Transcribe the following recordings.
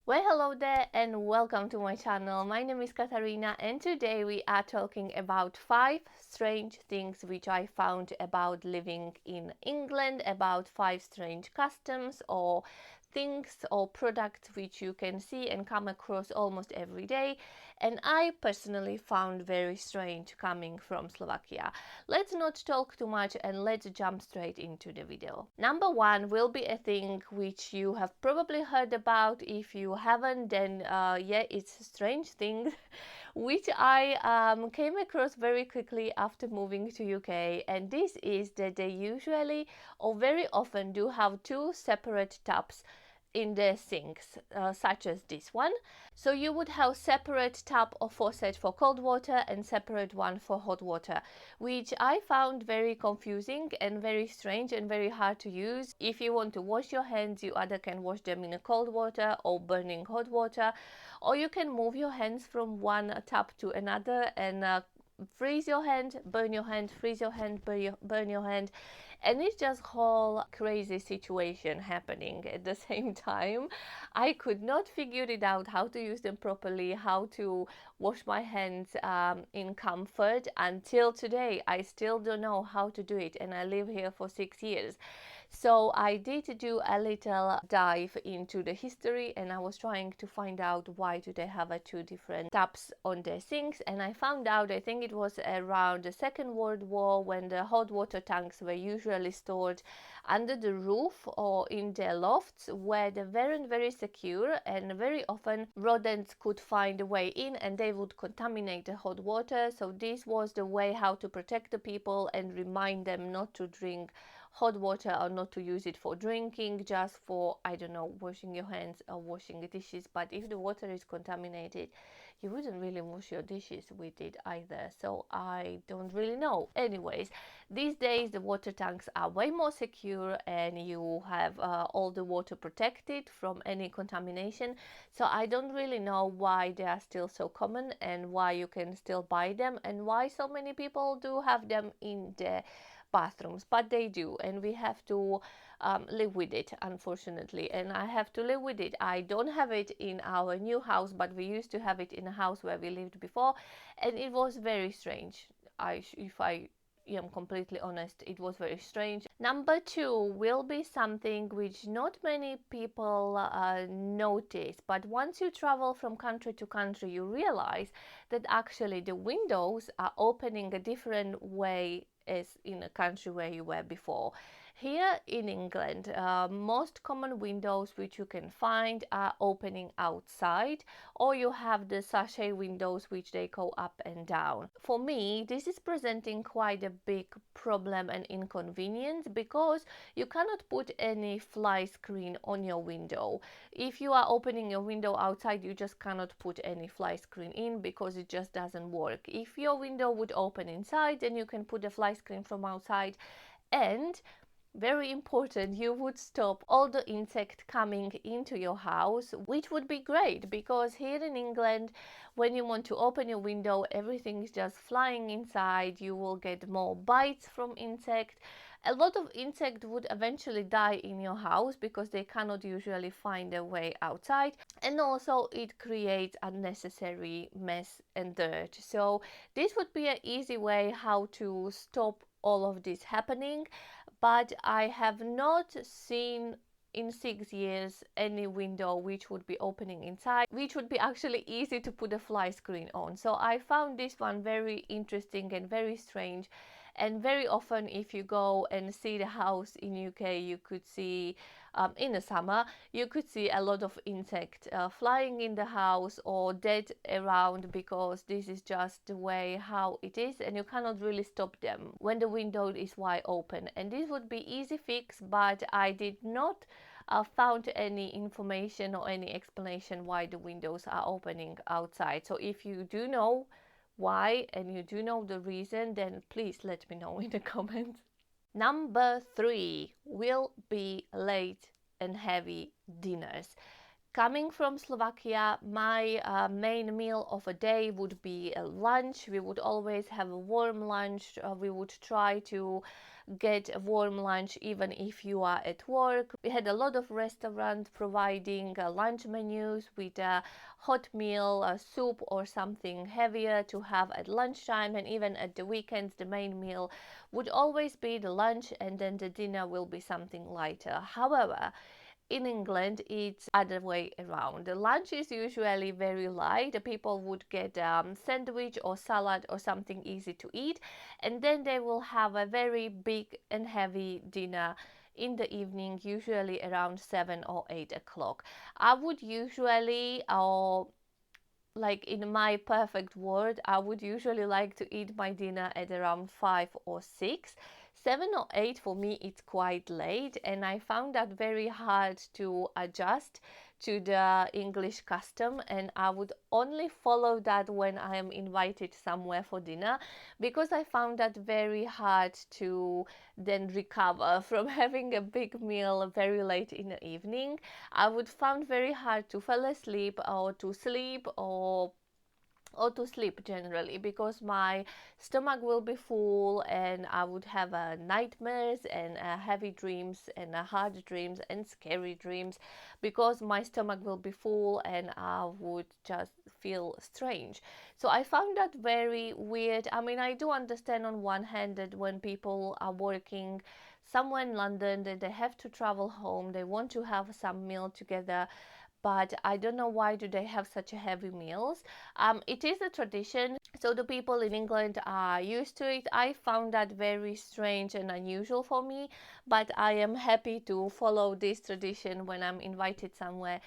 Well, hello there and welcome to my channel. My name is Katarina and today we are talking about 5 strange things which I found about living in England, about 5 strange customs or things or products which you can see and come across almost every day, and I personally found very strange coming from Slovakia. Let's not talk too much and let's jump straight into the video. Number 1 will be a thing which you have probably heard about. If you haven't, then yeah, it's a strange thing which I came across very quickly after moving to UK, and this is that they usually or very often do have 2 separate taps in the sinks, such as this one. So you would have separate tap or faucet for cold water and separate one for hot water, which I found very confusing and very strange and very hard to use. If you want to wash your hands, you either can wash them in a cold water or burning hot water, or you can move your hands from one tap to another and freeze your hand, burn your hand, freeze your hand, burn your hand, and it's just whole crazy situation happening at the same time. I could not figure it out how to use them properly, how to wash my hands in comfort until today. I still don't know how to do it, and I live here for 6 years. So I did do a little dive into the history, and I was trying to find out why do they have two different taps on their sinks, and I found out, I think it was around the Second World War, when the hot water tanks were usually stored under the roof or in their lofts, where they weren't very secure, and very often rodents could find a way in and they would contaminate the hot water. So this was the way how to protect the people and remind them not to drink hot water or not to use it for drinking, just for, I don't know, washing your hands or washing the dishes. But if the water is contaminated, you wouldn't really wash your dishes with it either. So I don't really know. Anyways, these days the water tanks are way more secure and you have all the water protected from any contamination. So I don't really know why they are still so common and why you can still buy them and why so many people do have them in the bathrooms, but they do, and we have to live with it, unfortunately, and I have to live with it. I don't have it in our new house, but we used to have it in a house where we lived before, and it was very strange. If I am completely honest, it was very strange. Number 2 will be something which not many people notice, but once you travel from country to country, you realize that actually the windows are opening a different way as in a country where you were before. Here in England, most common windows which you can find are opening outside, or you have the sachet windows which they go up and down. For me, this is presenting quite a big problem and inconvenience because you cannot put any fly screen on your window. If you are opening your window outside, you just cannot put any fly screen in because it just doesn't work. If your window would open inside, then you can put a fly screen from outside, and very important, you would stop all the insect coming into your house, which would be great because here in England, when you want to open your window, everything is just flying inside. You will get more bites from insect. A lot of insect would eventually die in your house because they cannot usually find their way outside, and also it creates unnecessary mess and dirt. So this would be an easy way how to stop all of this happening, but I have not seen in 6 years any window which would be opening inside, which would be actually easy to put a fly screen on. So I found this one very interesting and very strange, and very often if you go and see the house in UK, you could see in the summer you could see a lot of insect flying in the house or dead around, because this is just the way how it is and you cannot really stop them when the window is wide open. And this would be easy fix, but I did not found any information or any explanation why the windows are opening outside. So if you do know why and you do know the reason, then please let me know in the comments. Number 3 will be late and heavy dinners. Coming from Slovakia, my main meal of a day would be a lunch. We would always have a warm lunch. We would try to get a warm lunch even if you are at work. We had a lot of restaurants providing lunch menus with a hot meal, a soup or something heavier to have at lunchtime, and even at the weekends the main meal would always be the lunch, and then the dinner will be something lighter. However, in England, it's other way around. The lunch is usually very light. The people would get sandwich or salad or something easy to eat, and then they will have a very big and heavy dinner in the evening, usually around 7 or 8 o'clock. I would usually, or like in my perfect world, I would usually like to eat my dinner at around 5 or 6. 7 or 8 for me, it's quite late, and I found that very hard to adjust to the English custom, and I would only follow that when I am invited somewhere for dinner, because I found that very hard to then recover from having a big meal very late in the evening. I would find very hard to fall asleep or to sleep or to sleep generally, because my stomach will be full and I would have nightmares and heavy dreams and hard dreams and scary dreams, because my stomach will be full and I would just feel strange. So I found that very weird. I mean, I do understand on one hand that when people are working somewhere in London, that they have to travel home, they want to have some meal together, but I don't know why do they have such a heavy meals. It is a tradition, so the people in England are used to it. I found that very strange and unusual for me, but I am happy to follow this tradition when I'm invited somewhere.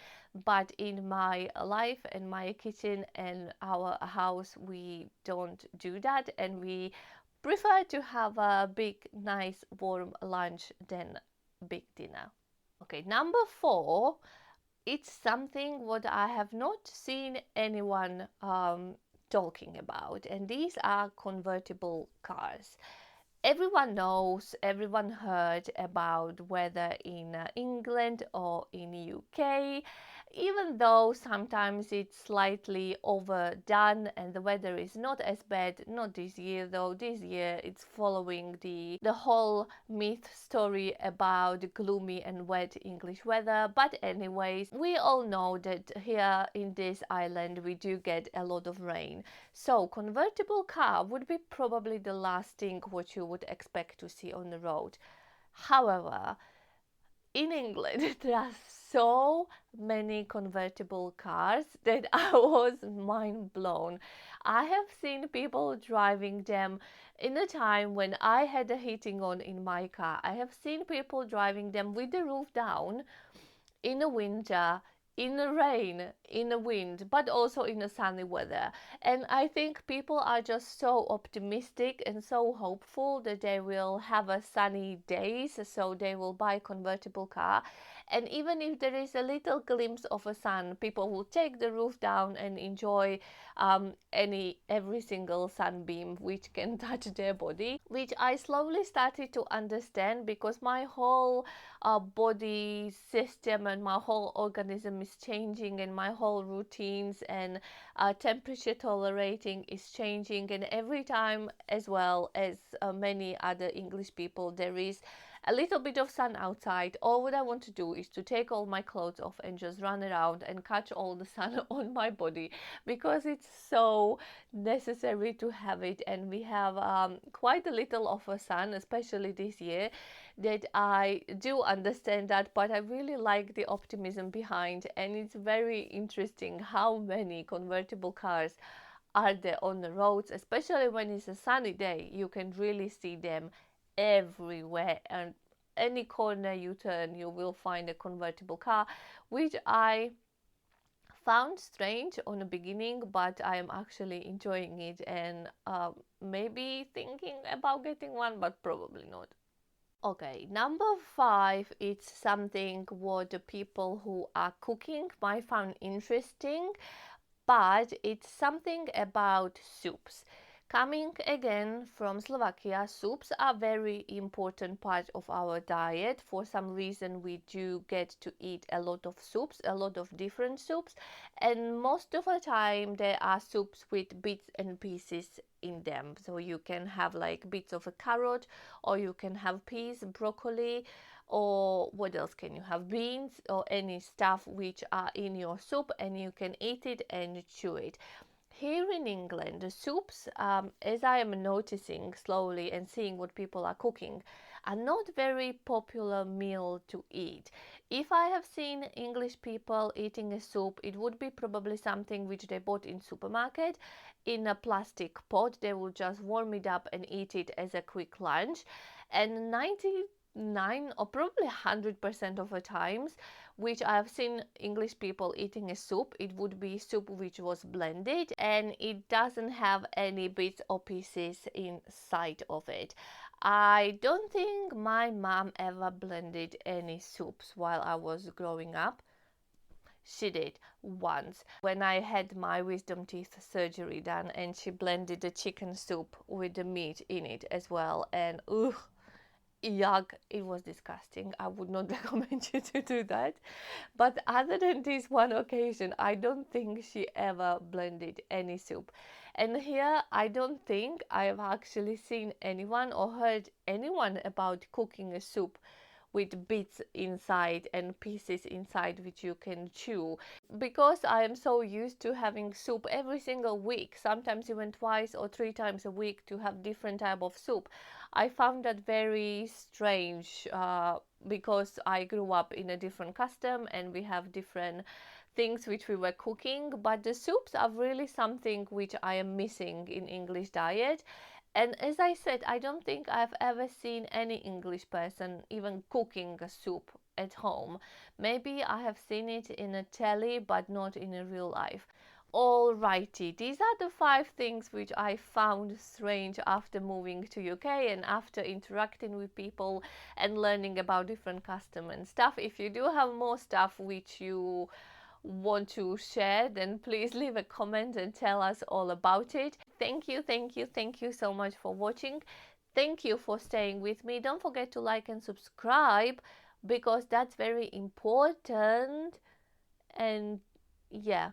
But in my life and my kitchen and our house, we don't do that, and we prefer to have a big, nice, warm lunch than big dinner. Okay, number 4, it's something what I have not seen anyone talking about, and these are convertible cars. Everyone knows, everyone heard about, whether in England or in UK, even though sometimes it's slightly overdone and the weather is not as bad. Not this year though. This year it's following the whole myth story about gloomy and wet English weather. But anyways, we all know that here in this island we do get a lot of rain, so convertible car would be probably the last thing what you would expect to see on the road. However, in England there are so many convertible cars that I was mind blown. I have seen people driving them in a time when I had a heating on in my car. I have seen people driving them with the roof down in the winter, in the rain, in the wind, but also in the sunny weather. And I think people are just so optimistic and so hopeful that they will have a sunny days, so they will buy a convertible car. And even if there is a little glimpse of a sun, people will take the roof down and enjoy every single sunbeam which can touch their body, which I slowly started to understand, because my whole body system and my whole organism is changing, and my whole routines and temperature tolerating is changing. And every time, as well as many other English people, there is a little bit of sun outside, all what I want to do is to take all my clothes off and just run around and catch all the sun on my body, because it's so necessary to have it. And we have quite a little of a sun, especially this year, that I do understand that, but I really like the optimism behind. And it's very interesting how many convertible cars are there on the roads, especially when it's a sunny day. You can really see them everywhere, and any corner you turn you will find a convertible car, which I found strange on the beginning, but I am actually enjoying it, and maybe thinking about getting one, but probably not. Okay, number 5, it's something what the people who are cooking might find interesting, but it's something about soups. Coming again from Slovakia, soups are very important part of our diet. For some reason, we do get to eat a lot of soups, a lot of different soups, and most of the time there are soups with bits and pieces in them. So you can have like bits of a carrot, or you can have peas, broccoli, or what else can you have? Beans or any stuff which are in your soup, and you can eat it and chew it. Here in England, the soups, as I am noticing slowly and seeing what people are cooking, are not very popular meal to eat. If I have seen English people eating a soup, it would be probably something which they bought in supermarket in a plastic pot. They will just warm it up and eat it as a quick lunch. And 99 or probably 100% of the times which I have seen English people eating a soup, it would be soup which was blended and it doesn't have any bits or pieces inside of it. I don't think my mom ever blended any soups while I was growing up. She did once when I had my wisdom teeth surgery done, and she blended the chicken soup with the meat in it as well. And ugh, yuck, it was disgusting. I would not recommend you to do that. But other than this one occasion, I don't think she ever blended any soup. And here, I don't think I have actually seen anyone or heard anyone about cooking a soup with bits inside and pieces inside which you can chew, because I am so used to having soup every single week, sometimes even twice or three times a week, to have different type of soup. I found that very strange, because I grew up in a different custom and we have different things which we were cooking, but the soups are really something which I am missing in English diet. And as I said, I don't think I've ever seen any English person even cooking a soup at home. Maybe I have seen it in a telly, but not in a real life. Alrighty, these are the 5 things which I found strange after moving to UK and after interacting with people and learning about different customs and stuff. If you do have more stuff which you want to share, then please leave a comment and tell us all about it. Thank you so much for watching. Thank you for staying with me. Don't forget to like and subscribe, because that's very important. And yeah,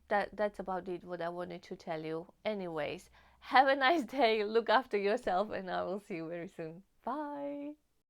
that's about it, what I wanted to tell you. Anyways, have a nice day, look after yourself, and I will see you very soon. Bye.